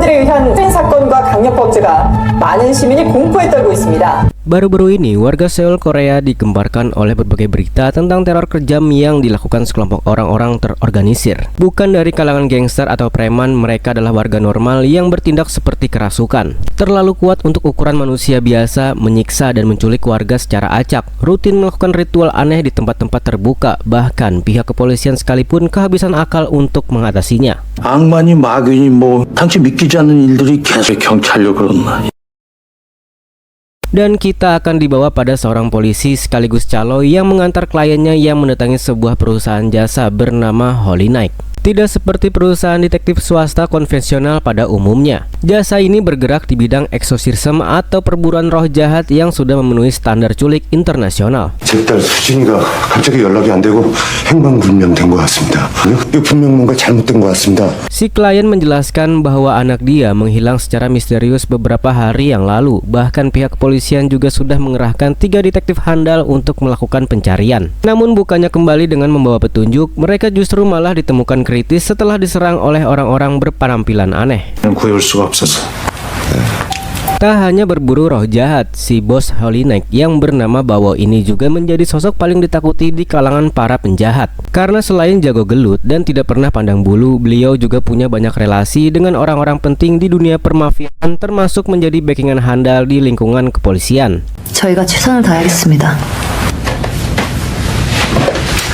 임원들에 의한 살인 사건과 강력범죄가 많은 시민이 공포에 떨고 있습니다. Baru-baru ini, warga Seoul, Korea digembarkan oleh berbagai berita tentang teror kejam yang dilakukan sekelompok orang-orang terorganisir. Bukan dari kalangan gangster atau preman, mereka adalah warga normal yang bertindak seperti kerasukan. Terlalu kuat untuk ukuran manusia biasa, menyiksa dan menculik warga secara acak, rutin melakukan ritual aneh di tempat-tempat terbuka, bahkan pihak kepolisian sekalipun kehabisan akal untuk mengatasinya. 악마니 마귀니 뭐 당신 믿기지 않는 일들이 계속 경찰력 그렇나. Dan kita akan dibawa pada seorang polisi sekaligus calo yang mengantar kliennya yang mendatangi sebuah perusahaan jasa bernama Holy Night. Tidak seperti perusahaan detektif swasta konvensional pada umumnya. Jasa ini bergerak di bidang eksorsisme atau perburuan roh jahat yang sudah memenuhi standar culik internasional. 제 딸 수진이가 갑자기 연락이 안 되고 행방불명된 것 같습니다. 이거 분명 뭔가 잘못된 것 같습니다. Si klien menjelaskan bahwa anak dia menghilang secara misterius beberapa hari yang lalu. Bahkan pihak kepolisian juga sudah mengerahkan 3 detektif handal untuk melakukan pencarian. Namun bukannya kembali dengan membawa petunjuk, mereka justru malah ditemukan kritis setelah diserang oleh orang-orang berpenampilan aneh. 구해올 수가 없어서. Tak hanya berburu roh jahat, si bos Holy Night yang bernama Bawo ini juga menjadi sosok paling ditakuti di kalangan para penjahat. Karena selain jago gelut dan tidak pernah pandang bulu, beliau juga punya banyak relasi dengan orang-orang penting di dunia permafiaan, termasuk menjadi backingan handal di lingkungan kepolisian. 저희가 최선을 다하겠습니다.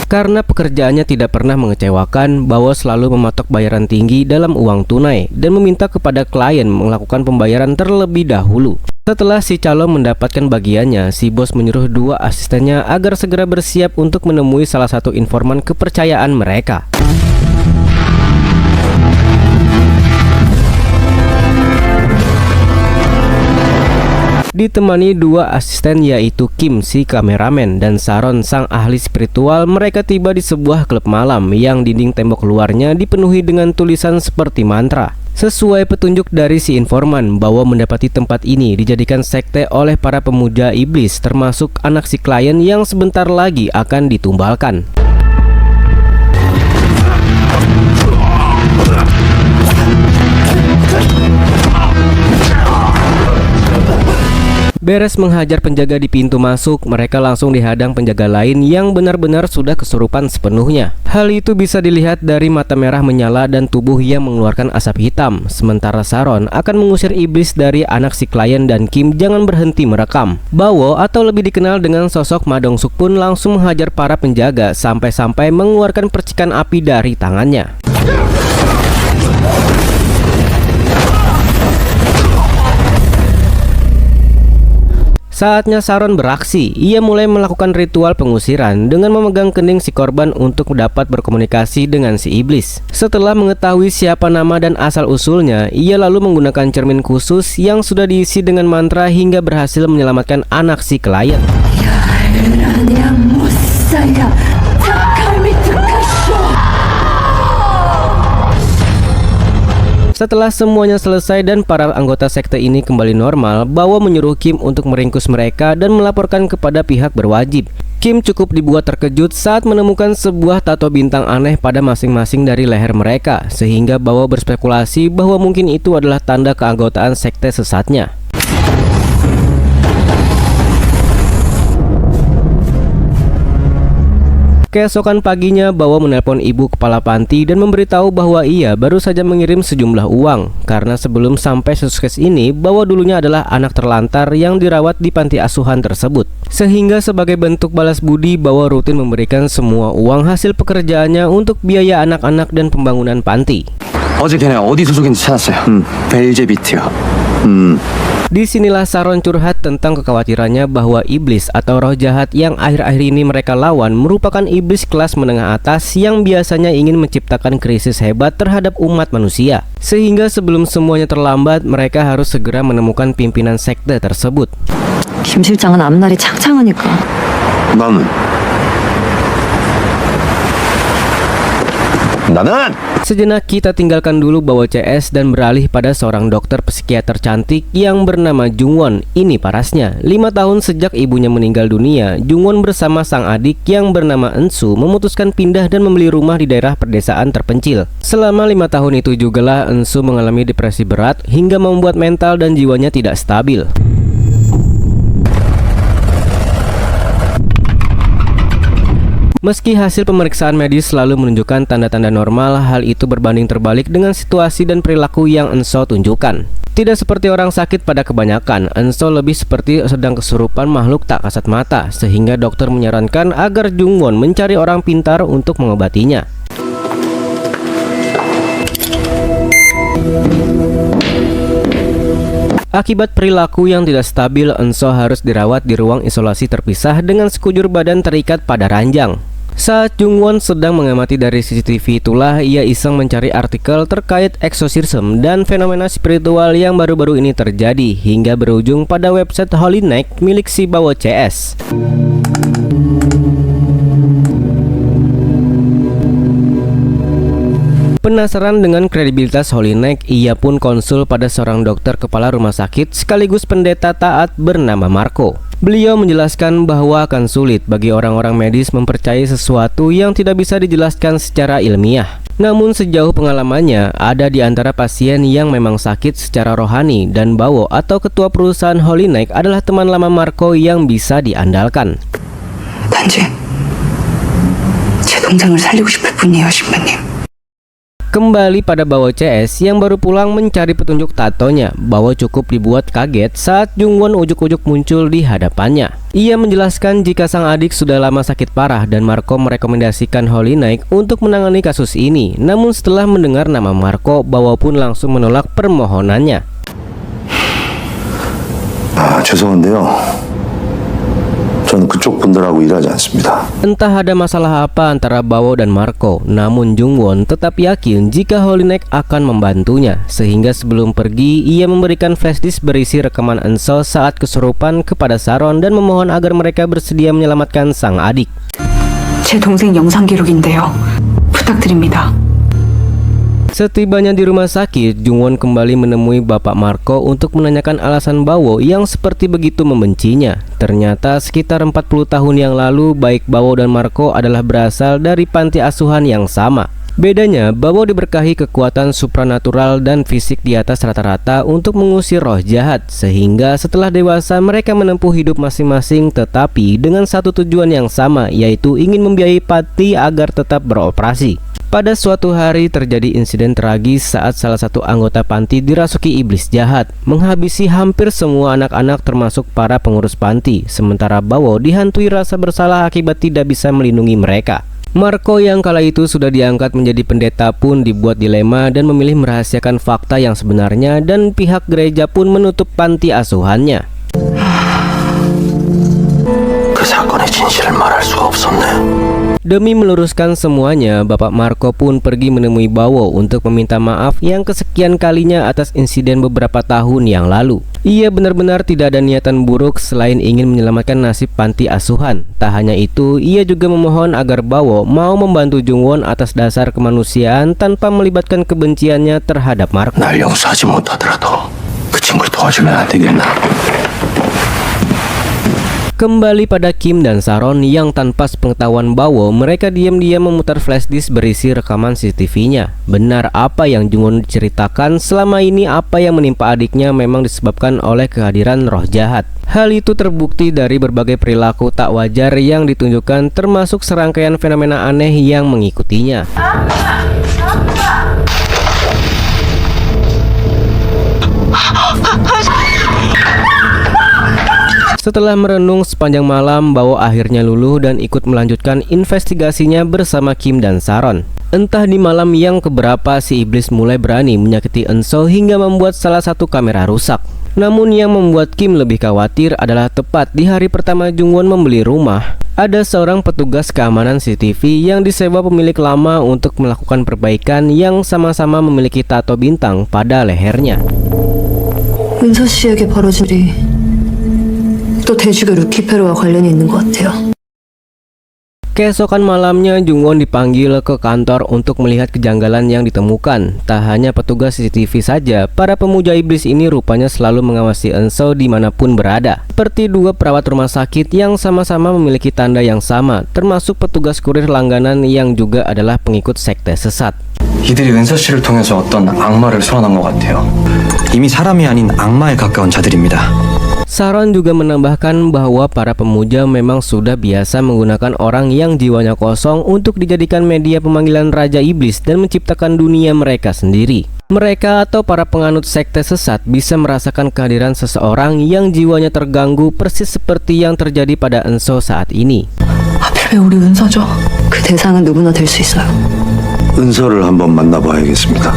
Karena pekerjaannya tidak pernah mengecewakan, Bawo selalu mematok bayaran tinggi dalam uang tunai dan meminta kepada klien melakukan pembayaran terlebih dahulu. Setelah si calon mendapatkan bagiannya, si bos menyuruh 2 asistennya agar segera bersiap untuk menemui salah satu informan kepercayaan mereka. Ditemani 2 asisten yaitu Kim si kameramen dan Sharon sang ahli spiritual, mereka tiba di sebuah klub malam yang dinding tembok luarnya dipenuhi dengan tulisan seperti mantra. Sesuai petunjuk dari si informan bahwa mendapati tempat ini dijadikan sekte oleh para pemuja iblis, termasuk anak si klien yang sebentar lagi akan ditumbalkan. Beres menghajar penjaga di pintu masuk, mereka langsung dihadang penjaga lain yang benar-benar sudah kesurupan sepenuhnya. Hal itu bisa dilihat dari mata merah menyala dan tubuh yang mengeluarkan asap hitam. Sementara Sharon akan mengusir iblis dari anak si klien dan Kim jangan berhenti merekam. Bawo atau lebih dikenal dengan sosok Ma Dong-suk pun langsung menghajar para penjaga sampai-sampai mengeluarkan percikan api dari tangannya. Saatnya Sharon beraksi. Ia mulai melakukan ritual pengusiran dengan memegang kening si korban untuk dapat berkomunikasi dengan si iblis. Setelah mengetahui siapa nama dan asal-usulnya, ia lalu menggunakan cermin khusus yang sudah diisi dengan mantra hingga berhasil menyelamatkan anak si klien. Setelah semuanya selesai dan para anggota sekte ini kembali normal, Bawo menyuruh Kim untuk meringkus mereka dan melaporkan kepada pihak berwajib. Kim cukup dibuat terkejut saat menemukan sebuah tato bintang aneh pada masing-masing dari leher mereka, sehingga Bawo berspekulasi bahwa mungkin itu adalah tanda keanggotaan sekte sesatnya. Keesokan paginya, Bawo menelpon ibu kepala panti dan memberitahu bahwa ia baru saja mengirim sejumlah uang. Karena sebelum sampai sukses ini, Bawo dulunya adalah anak terlantar yang dirawat di panti asuhan tersebut. Sehingga sebagai bentuk balas budi, Bawo rutin memberikan semua uang hasil pekerjaannya untuk biaya anak-anak dan pembangunan panti. 어제 걔네 어디 소속인지 찾았어요. 벨제비트요. Disinilah Sharon curhat tentang kekhawatirannya bahwa iblis atau roh jahat yang akhir-akhir ini mereka lawan merupakan iblis kelas menengah atas yang biasanya ingin menciptakan krisis hebat terhadap umat manusia. Sehingga sebelum semuanya terlambat, mereka harus segera menemukan pimpinan sekte tersebut. 김 실장은 앞날이 창창하니까. 나는 나는 Sejenak kita tinggalkan dulu Bawo CS dan beralih pada seorang dokter psikiater cantik yang bernama Jungwon. Ini parasnya, 5 tahun sejak ibunya meninggal dunia, Jungwon bersama sang adik yang bernama Ensu memutuskan pindah dan membeli rumah di daerah perdesaan terpencil. Selama 5 tahun itu jugalah Ensu mengalami depresi berat hingga membuat mental dan jiwanya tidak stabil. Meski hasil pemeriksaan medis selalu menunjukkan tanda-tanda normal, hal itu berbanding terbalik dengan situasi dan perilaku yang Enso tunjukkan. Tidak seperti orang sakit pada kebanyakan, Enso lebih seperti sedang kesurupan makhluk tak kasat mata, sehingga dokter menyarankan agar Jungwon mencari orang pintar untuk mengobatinya. Akibat perilaku yang tidak stabil, Enso harus dirawat di ruang isolasi terpisah dengan sekujur badan terikat pada ranjang. Saat Jungwon sedang mengamati dari CCTV itulah ia iseng mencari artikel terkait eksorsisme dan fenomena spiritual yang baru-baru ini terjadi hingga berujung pada website Holy Night milik si Bawo CS. Penasaran dengan kredibilitas Holy Night, ia pun konsul pada seorang dokter kepala rumah sakit sekaligus pendeta taat bernama Marco. Beliau menjelaskan bahwa akan sulit bagi orang-orang medis mempercayai sesuatu yang tidak bisa dijelaskan secara ilmiah. Namun sejauh pengalamannya, ada di antara pasien yang memang sakit secara rohani dan Bawo atau ketua perusahaan Holy Night adalah teman lama Marco yang bisa diandalkan. 단지 제 동생을 살리고 싶을 뿐이에요, 신부님. Kembali pada Bawo CS yang baru pulang mencari petunjuk tatonya, Bawo cukup dibuat kaget saat Jungwon ujuk-ujuk muncul di hadapannya. Ia menjelaskan jika sang adik sudah lama sakit parah dan Marco merekomendasikan Holy Night untuk menangani kasus ini. Namun setelah mendengar nama Marco, Bawo pun langsung menolak permohonannya. 죄송한데요. 저는 그쪽 분들하고 일하지 않습니다. Entah ada masalah apa antara Bawo dan Marco, namun Jungwon tetap yakin jika Holy Night akan membantunya, sehingga sebelum pergi ia memberikan flashdisk berisi rekaman Enso saat kesurupan kepada Saron dan memohon agar mereka bersedia menyelamatkan sang adik. 제 동생 영상 기록인데요. 부탁드립니다. Setibanya di rumah sakit, Jungwon kembali menemui Bapak Marco untuk menanyakan alasan Bawo yang seperti begitu membencinya. Ternyata sekitar 40 tahun yang lalu, baik Bawo dan Marco adalah berasal dari panti asuhan yang sama. Bedanya, Bawo diberkahi kekuatan supranatural dan fisik di atas rata-rata untuk mengusir roh jahat, sehingga setelah dewasa mereka menempuh hidup masing-masing tetapi dengan satu tujuan yang sama, yaitu ingin membiayai panti agar tetap beroperasi. Pada suatu hari terjadi insiden tragis saat salah satu anggota panti dirasuki iblis jahat, menghabisi hampir semua anak-anak termasuk para pengurus panti, sementara Bawo dihantui rasa bersalah akibat tidak bisa melindungi mereka. Marco yang kala itu sudah diangkat menjadi pendeta pun dibuat dilema dan memilih merahasiakan fakta yang sebenarnya, dan pihak gereja pun menutup panti asuhannya. 그 사건의 진실을 말할 수가 없었네. Demi meluruskan semuanya, Bapak Marco pun pergi menemui Bawo untuk meminta maaf yang kesekian kalinya atas insiden beberapa tahun yang lalu. Ia benar-benar tidak ada niatan buruk selain ingin menyelamatkan nasib panti asuhan. Tak hanya itu, ia juga memohon agar Bawo mau membantu Jungwon atas dasar kemanusiaan tanpa melibatkan kebenciannya terhadap Marco. 날 용서하지 못하더라도 그 친구를 도와주면 안 되겠나? Kembali pada Kim dan Saron yang tanpa sepengetahuan Bawo, mereka diam-diam memutar flashdisk berisi rekaman CCTV-nya. Benar apa yang Jungwon ceritakan, selama ini apa yang menimpa adiknya memang disebabkan oleh kehadiran roh jahat. Hal itu terbukti dari berbagai perilaku tak wajar yang ditunjukkan, termasuk serangkaian fenomena aneh yang mengikutinya. Setelah merenung sepanjang malam, Bawo akhirnya luluh dan ikut melanjutkan investigasinya bersama Kim dan Saron. Entah di malam yang keberapa si iblis mulai berani menyakiti Enso hingga membuat salah satu kamera rusak. Namun yang membuat Kim lebih khawatir adalah tepat di hari pertama Jungwon membeli rumah, ada seorang petugas keamanan CCTV yang disewa pemilik lama untuk melakukan perbaikan yang sama-sama memiliki tato bintang pada lehernya. 은서 씨에게 벌어진 일이 또 대주교 루키페로와 관련이 있는 것 같아요. Keesokan malamnya, Jungwon dipanggil ke kantor untuk melihat kejanggalan yang ditemukan. Tak hanya petugas CCTV saja, para pemuja iblis ini rupanya selalu mengawasi Eun-seo dimanapun berada. Seperti dua perawat rumah sakit yang sama-sama memiliki tanda yang sama, termasuk petugas kurir langganan yang juga adalah pengikut sekte sesat. 이들이 은서 씨를 통해서 어떤 악마를 소환한 것 같아요. 이미 사람이 아닌 악마에 가까운 자들입니다. Saron juga menambahkan bahwa para pemuja memang sudah biasa menggunakan orang yang jiwanya kosong untuk dijadikan media pemanggilan Raja Iblis dan menciptakan dunia mereka sendiri. Mereka atau para penganut sekte sesat bisa merasakan kehadiran seseorang yang jiwanya terganggu persis seperti yang terjadi pada Eun-seo saat ini. 하필 왜 우리 은서죠? 그 대상은 누구나 될 수 있어요. 은서를 한번 만나봐야겠습니다.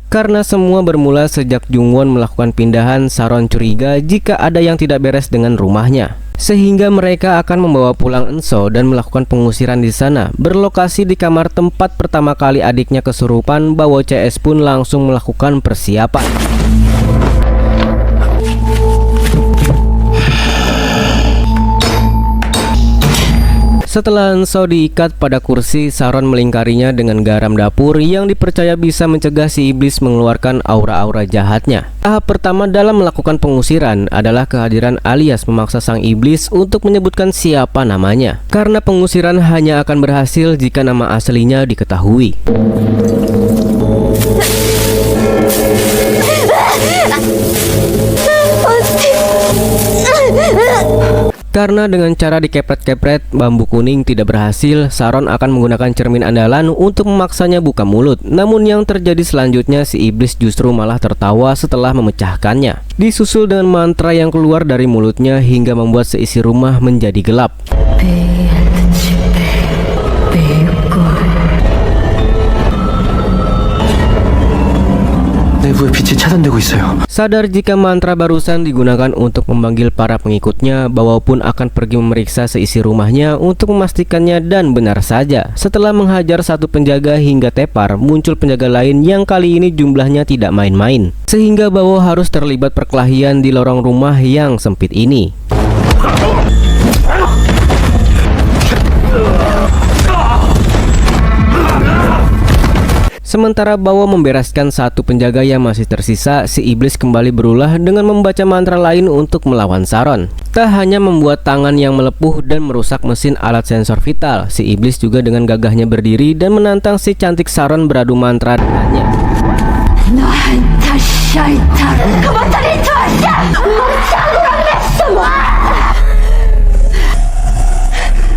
Karena semua bermula sejak Jungwon melakukan pindahan, Saron curiga jika ada yang tidak beres dengan rumahnya. Sehingga mereka akan membawa pulang Eun-seo dan melakukan pengusiran di sana. Berlokasi di kamar tempat pertama kali adiknya kesurupan, Bawo CS pun langsung melakukan persiapan. Setelah Eun-seo diikat pada kursi, Saron melingkarinya dengan garam dapur yang dipercaya bisa mencegah si iblis mengeluarkan aura-aura jahatnya. Tahap pertama dalam melakukan pengusiran adalah kehadiran alias memaksa sang iblis untuk menyebutkan siapa namanya. Karena pengusiran hanya akan berhasil jika nama aslinya diketahui. Karena dengan cara dikepret-kepret bambu kuning tidak berhasil, Saron akan menggunakan cermin andalan untuk memaksanya buka mulut. Namun yang terjadi selanjutnya, si iblis justru malah tertawa setelah memecahkannya. Disusul dengan mantra yang keluar dari mulutnya hingga membuat seisi rumah menjadi gelap. 내부에 빛이 차단되고 있어요. Sadar jika mantra barusan digunakan untuk memanggil para pengikutnya, Bawo pun akan pergi memeriksa seisi rumahnya untuk memastikannya dan benar saja. Setelah menghajar satu penjaga hingga tepar, muncul penjaga lain yang kali ini jumlahnya tidak main-main. Sehingga Bawo harus terlibat perkelahian di lorong rumah yang sempit ini. Sementara Bawo membereskan satu penjaga yang masih tersisa, si iblis kembali berulah dengan membaca mantra lain untuk melawan Saron. Tak hanya membuat tangan yang melepuh dan merusak mesin alat sensor vital, si iblis juga dengan gagahnya berdiri dan menantang si cantik Saron beradu mantra dengannya.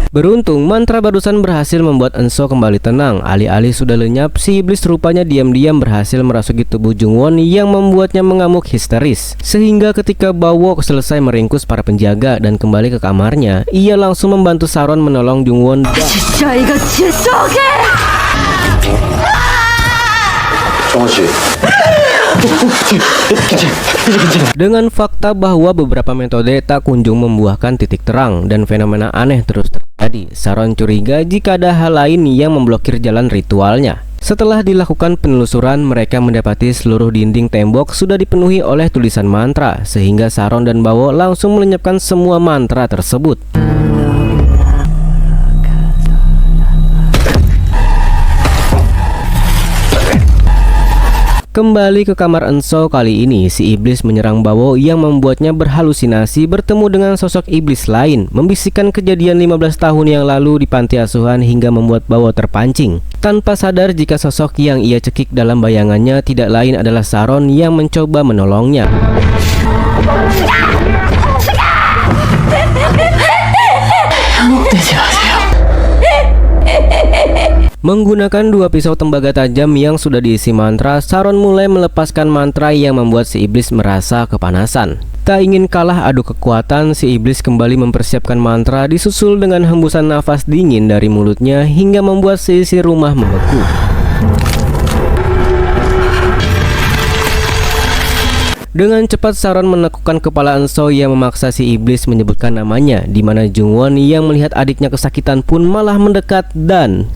Beruntung, mantra barusan berhasil membuat Eun-seo kembali tenang. Alih-alih sudah lenyap, si iblis rupanya diam-diam berhasil merasuki tubuh Jungwon yang membuatnya mengamuk histeris. Sehingga ketika Bawo selesai meringkus para penjaga dan kembali ke kamarnya, ia langsung membantu Saron menolong Jungwon. Dengan fakta bahwa beberapa metode tak kunjung membuahkan titik terang dan fenomena aneh terus terjadi, Saron curiga jika ada hal lain yang memblokir jalan ritualnya. Setelah dilakukan penelusuran, mereka mendapati seluruh dinding tembok sudah dipenuhi oleh tulisan mantra, sehingga Saron dan Bawo langsung melenyapkan semua mantra tersebut. Kembali ke kamar Eun-seo, kali ini si iblis menyerang Bawo yang membuatnya berhalusinasi bertemu dengan sosok iblis lain, membisikkan kejadian 15 tahun yang lalu di panti asuhan hingga membuat Bawo terpancing. Tanpa sadar jika sosok yang ia cekik dalam bayangannya tidak lain adalah Saron yang mencoba menolongnya. Menggunakan dua pisau tembaga tajam yang sudah diisi mantra, Saron mulai melepaskan mantra yang membuat si iblis merasa kepanasan. Tak ingin kalah adu kekuatan, si iblis kembali mempersiapkan mantra disusul dengan hembusan nafas dingin dari mulutnya hingga membuat seisi rumah membeku. Dengan cepat Saron menekukkan kepala Eun-seo yang memaksa si iblis menyebutkan namanya, di mana Jungwon yang melihat adiknya kesakitan pun malah mendekat dan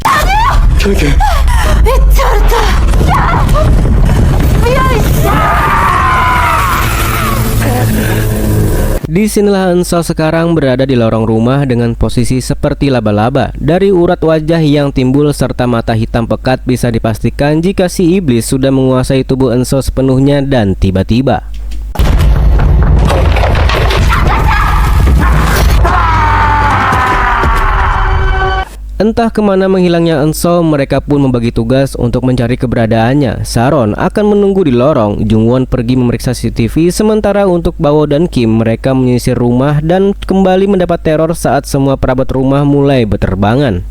Disinilah Eunseol sekarang berada di lorong rumah dengan posisi seperti laba-laba. Dari urat wajah yang timbul serta mata hitam pekat bisa dipastikan jika si iblis sudah menguasai tubuh Eunseol sepenuhnya dan tiba-tiba entah kemana menghilangnya Eunseol, mereka pun membagi tugas untuk mencari keberadaannya. Sharon akan menunggu di lorong, Jungwon pergi memeriksa CCTV, sementara untuk Bawo dan Kim mereka menyisir rumah dan kembali mendapat teror saat semua perabot rumah mulai berterbangan.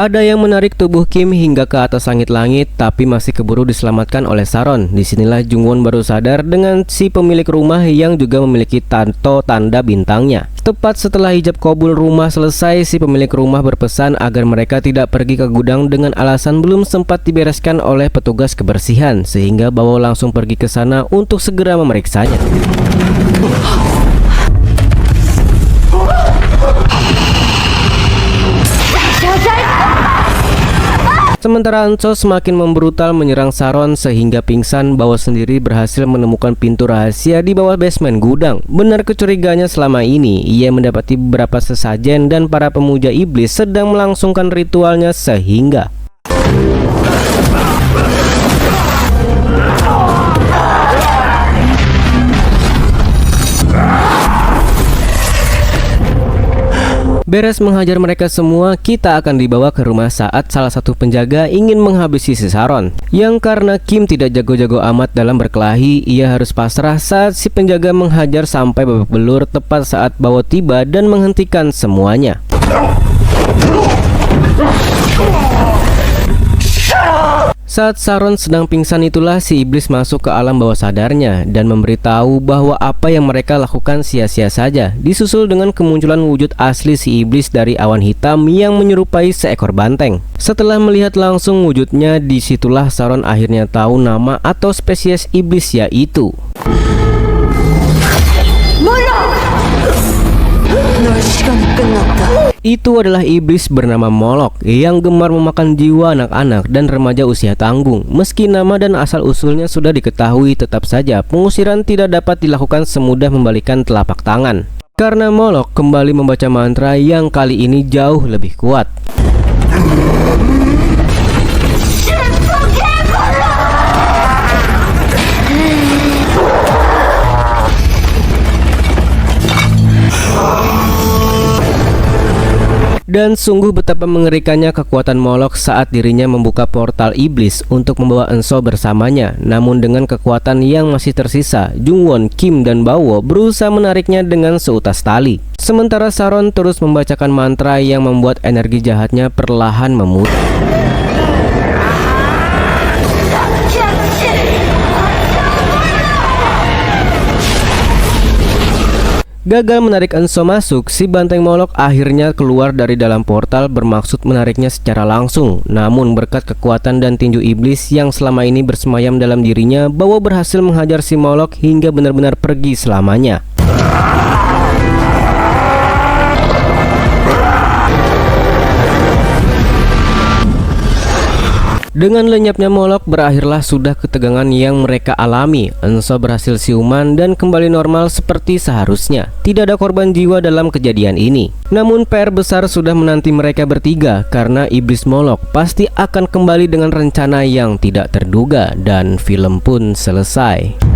Ada yang menarik tubuh Kim hingga ke atas langit-langit, tapi masih keburu diselamatkan oleh Sharon. Disinilah Jungwon baru sadar dengan si pemilik rumah yang juga memiliki tanda bintangnya. Tepat setelah hijab kabul rumah selesai, si pemilik rumah berpesan agar mereka tidak pergi ke gudang dengan alasan belum sempat dibereskan oleh petugas kebersihan, sehingga Bawo langsung pergi ke sana untuk segera memeriksanya. Sementara Eunseol semakin membrutal menyerang Sharon sehingga pingsan. Bawo sendiri berhasil menemukan pintu rahasia di bawah basement gudang. Benar kecuriganya selama ini, ia mendapati beberapa sesajen dan para pemuja iblis sedang melangsungkan ritualnya sehingga beres menghajar mereka semua, kita akan dibawa ke rumah saat salah satu penjaga ingin menghabisi si Sharon. Yang karena Kim tidak jago-jago amat dalam berkelahi, ia harus pasrah saat si penjaga menghajar sampai babak belur tepat saat Bawo tiba dan menghentikan semuanya. Saat Sharon sedang pingsan itulah si iblis masuk ke alam bawah sadarnya dan memberitahu bahwa apa yang mereka lakukan sia-sia saja, disusul dengan kemunculan wujud asli si iblis dari awan hitam yang menyerupai seekor banteng. Setelah melihat langsung wujudnya, disitulah Sharon akhirnya tahu nama atau spesies iblis yaitu itu adalah iblis bernama Molok yang gemar memakan jiwa anak-anak dan remaja usia tanggung. Meski nama dan asal-usulnya sudah diketahui, tetap saja pengusiran tidak dapat dilakukan semudah membalikan telapak tangan. Karena Molok kembali membaca mantra yang kali ini jauh lebih kuat. Dan sungguh betapa mengerikannya kekuatan Molok saat dirinya membuka portal iblis untuk membawa Eunseol bersamanya. Namun dengan kekuatan yang masih tersisa, Jungwon, Kim, dan Bawo berusaha menariknya dengan seutas tali. Sementara Sharon terus membacakan mantra yang membuat energi jahatnya perlahan memudar. Gagal menarik Eunseol masuk, si banteng Molok akhirnya keluar dari dalam portal bermaksud menariknya secara langsung. Namun berkat kekuatan dan tinju iblis yang selama ini bersemayam dalam dirinya, Bawo berhasil menghajar si Molok hingga benar-benar pergi selamanya. Dengan lenyapnya Molok, berakhirlah sudah ketegangan yang mereka alami. Eunseol berhasil siuman dan kembali normal seperti seharusnya. Tidak ada korban jiwa dalam kejadian ini. Namun PR besar sudah menanti mereka bertiga karena iblis Molok pasti akan kembali dengan rencana yang tidak terduga dan film pun selesai.